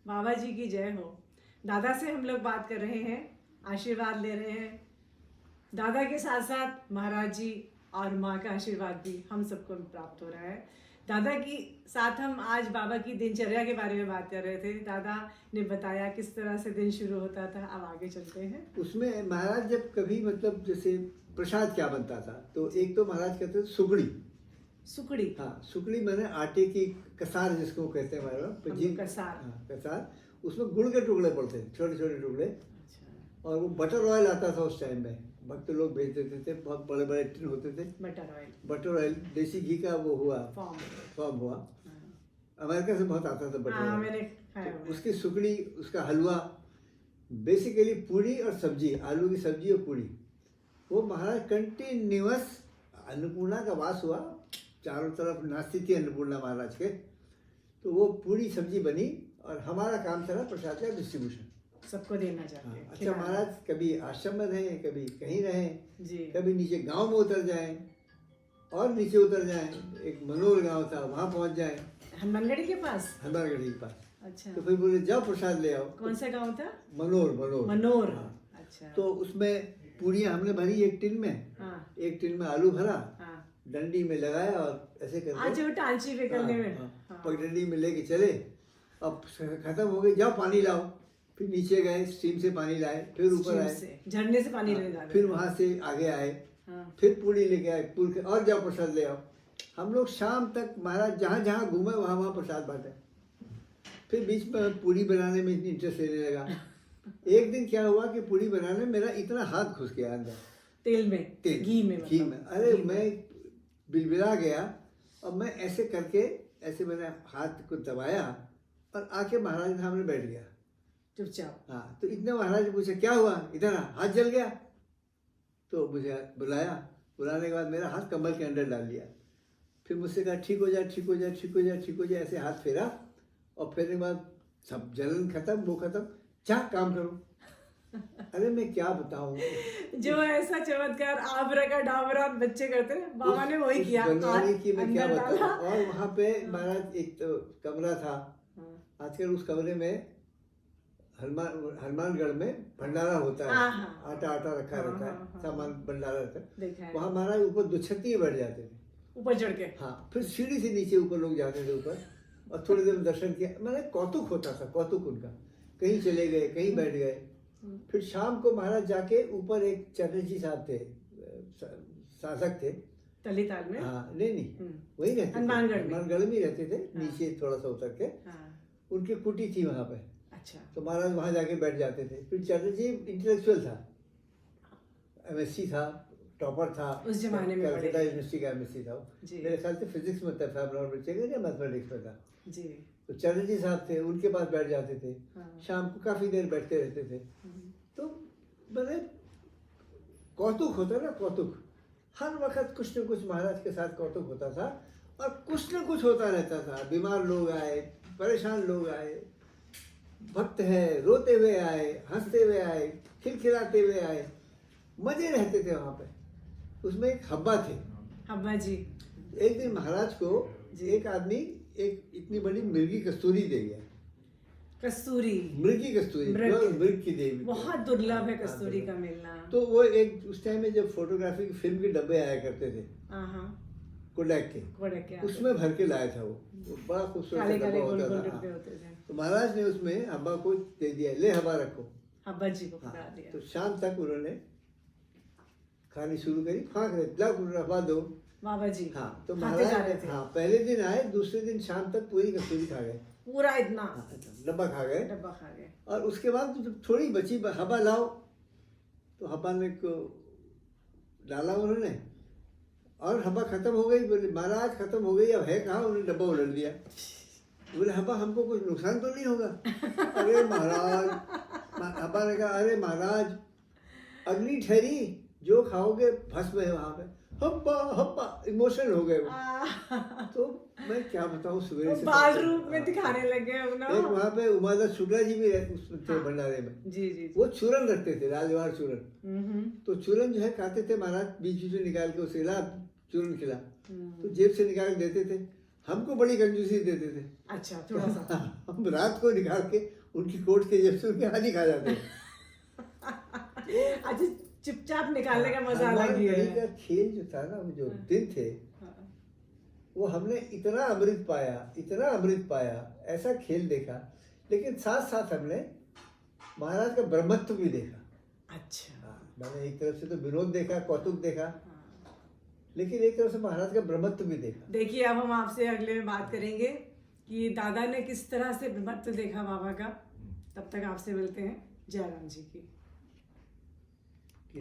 बाबा जी की जय हो। दादा से हम लोग बात कर रहे हैं, आशीर्वाद ले रहे हैं। दादा के साथ साथ महाराज जी और माँ का आशीर्वाद भी हम सबको प्राप्त हो रहा है। दादा की साथ हम आज बाबा की दिनचर्या के बारे में बात कर रहे थे। दादा ने बताया किस तरह से दिन शुरू होता था। अब आगे चलते हैं। उसमें महाराज जब कभी मतलब जैसे प्रसाद क्या बनता था, तो एक तो महाराज कहते थे सुकड़ी। सुकड़ी, हाँ, सुकड़ी मैंने आटे की कसार जिसको कहते हैं हमारे वहाँ, जी कसार। हाँ, कसार। उसमें गुड़ के टुकड़े पड़ते थे, छोटे छोटे टुकड़े। अच्छा। और वो बटर ऑयल आता था उस टाइम में, भक्त लोग भेज देते थे, बहुत बड़े बड़े टिन होते थे। बटर ऑयल देसी घी का वो हुआ फॉर्म हुआ। अमेरिका से बहुत आता था बटर ऑयल। मैंने खाया हुआ है। उसकी सुकड़ी, उसका हलवा, बेसिकली पूरी और सब्जी, आलू की सब्जी और पूरी, वो महाराज कंटिन्यूअस। अन्नपूर्णा का वास हुआ, चारों तरफ नाचती थी अन्नपूर्णा महाराज के, तो वो पूरी सब्जी बनी और हमारा काम चला प्रसाद का डिस्ट्रीब्यूशन, सबको देना चाहिए। अच्छा, महाराज कभी आश्रम में रहे, कभी कहीं रहे जी। कभी नीचे गांव में उतर जाएं और नीचे उतर जाएं, एक मनोर गांव था वहां पहुंच जाएं, हनुमानगढ़ी के पास। हनुमानगढ़ी के पास। अच्छा। तो फिर बोले जाओ प्रसाद ले आओ। कौन सा गांव था? मनोर। हाँ। अच्छा। तो उसमें पूरियां हमने भरी एक टिन में। हाँ। एक टिन में आलू भरा। हाँ। डंडी में लगाया और ऐसे करके आज वो टांची पे करने में। हाँ। पगडंडी में लेके चले। अब खत्म हो गई, जाओ पानी लाओ। फिर नीचे गए, स्ट्रीम से पानी लाए, फिर ऊपर आए, झरने से पानी लेने जाते। फिर वहां से आगे आए। हाँ। फिर पूरी लेके आए, पुल के, और जाओ प्रसाद ले आओ। हम लोग शाम तक महाराज जहाँ जहाँ घूमे वहाँ वहाँ प्रसाद बांटे। फिर बीच में पूरी बनाने में इंटरेस्ट लेने लगा। एक दिन क्या हुआ कि पूरी बनाने में मेरा इतना हाथ घुस गया अंदर, घी में। अरे मैं बिलबिला गया और मैं ऐसे करके, ऐसे मैंने हाथ को दबाया और आके महाराज के सामने बैठ गया चुपचाप। हाँ, तो इतने महाराज ने पूछा क्या हुआ, इधर हाथ जल गया। तो मुझे बुलाया, बुलाने के बाद मेरा हाथ कमर के अंदर डाल लिया। फिर मुझसे कहा ठीक हो जाए, ठीक हो जाए, ठीक हो जाए, ठीक हो जाए, ऐसे हाथ फेरा। और फेरने के बाद सब जलन खत्म, वो खत्म, जा काम करो। अरे मैं क्या बताऊं, जो ऐसा चमत्कार आबरा का डाबरा बच्चे करते हैं, बाबा ने वही किया। की मैं क्या बताऊं। और वहाँ पे महाराज एक तो कमरा था, आजकल उस कमरे में हनुमानगढ़ में भंडारा होता है। आटा आटा रखा रहता है, सामान भंडारा रहता है। वहाँ महाराज ऊपर दुछत्ती बैठ जाते थे, ऊपर चढ़ के। हाँ, फिर सीढ़ी से नीचे ऊपर लोग जाते थे ऊपर, और थोड़ी देर में दर्शन किया। मैंने कौतुक होता था, कौतुक उनका। कहीं चले गए, कहीं बैठ गए। फिर शाम को महाराज जाके ऊपर, एक चटर्जी साहब थे, शासक थे तलीताल में। हाँ, नहीं वही रहते, हनुमानगढ़ में रहते थे। नीचे थोड़ा सा उतर के उनकी कुटी थी वहाँ पे। अच्छा। तो महाराज वहाँ जाके बैठ जाते थे। फिर चटर्जी इंटेलेक्चुअल था, एमएससी था, टॉपर था उस जमाने में, कलकत्ता यूनिवर्सिटी का एमएससी था। मेरे ख्याल से फिजिक्स में था, मैथमेटिक्स में था जी। तो चटर्जी साहब थे, उनके पास बैठ जाते थे। शाम को काफी देर बैठते रहते थे। तो मैंने कौतुक होता ना, कौतुक, हर वक्त कुछ न कुछ महाराज के साथ कौतुक होता था, और कुछ न कुछ होता रहता था। बीमार लोग आए, परेशान लोग आए, भक्त है रोते हुए आए, हंसते हुए आए, खिलखिलाते हुए आए, मजे रहते थे वहाँ पे। उसमें एक हब्बा थे, हब्बा जी। एक दिन महाराज को एक आदमी एक इतनी बड़ी मृगी कस्तूरी दे गया। कस्तूरी, मृगी कस्तूरी, मृग की देवी, बहुत दुर्लभ है कस्तूरी का मिलना। तो वो एक उस टाइम में जब फोटोग्राफी की फिल्म के डब्बे आया करते थे, कोडैक के, उसमें भर के लाया था। वो बड़ा खूबसूरत डब्बा होता था। तो महाराज ने उसमें हब्बा को दे दिया, ले हब्बा रखो। हब्बा जी को पकड़ा दिया। तो शाम तक उन्होंने खानी शुरू करी, फाँक रहे, लाओ हब्बा दो बाबा जी। हाँ, तो महाराज हाँ, पहले दिन आए, दूसरे दिन शाम तक पूरी कस्तूरी खा गए, पूरा इतना डब्बा खा गए। और उसके बाद जब थोड़ी बची, हब्बा लाओ, तो हब्बा ने को डाला उन्होंने, और हब्बा खत्म हो गई। बोले महाराज खत्म हो गई, अब है कहाँ? उन्होंने डब्बा उलट दिया। बोले हब्बा हमको कुछ नुकसान तो नहीं होगा? अरे महाराज, हब्बा ने कहा अरे महाराज, अग्नि ठहरी, जो खाओगे भस्म है वहां पे। हब्बा हब्बा इमोशनल हो गए वो। तो मैं क्या बताऊं, सवेरे से बाल रूप में दिखाने लगे ना। एक वहाँ पे उमादास शुक्ला जी भी रहते थे भंडारे में। जी जी। वो चूरन रखते थे, राजवाड़ चूरन। तो चूरन जो है खाते थे महाराज, बीच बीच में निकाल के उसे खिला, चूरन खिला, तो जेब से निकाल के देते थे। हमको बड़ी कंजूसी देते थे। अच्छा, थोड़ा सा। हम रात को निकाल के उनकी कोट के जेब से उनके हाथी खा जाते। अच्छा, चुपचाप निकालने का मजा अलग हनुमान ही गढ़ी है। का खेल जो था ना, वो जो दिन थे, वो हमने इतना अमृत पाया, इतना अमृत पाया, ऐसा खेल देखा। लेकिन साथ साथ हमने महाराज का ब्रह्मत्व भी देखा। अच्छा। हाँ, मैंने एक तरफ से तो विनोद देखा, कौतुक देखा, लेकिन एक तरफ से महाराज का ब्रह्मत्व भी देखा। देखिए, अब हम आपसे अगले में बात करेंगे कि दादा ने किस तरह से ब्रह्मत्व देखा बाबा का। तब तक आपसे मिलते हैं। जय राम जी की।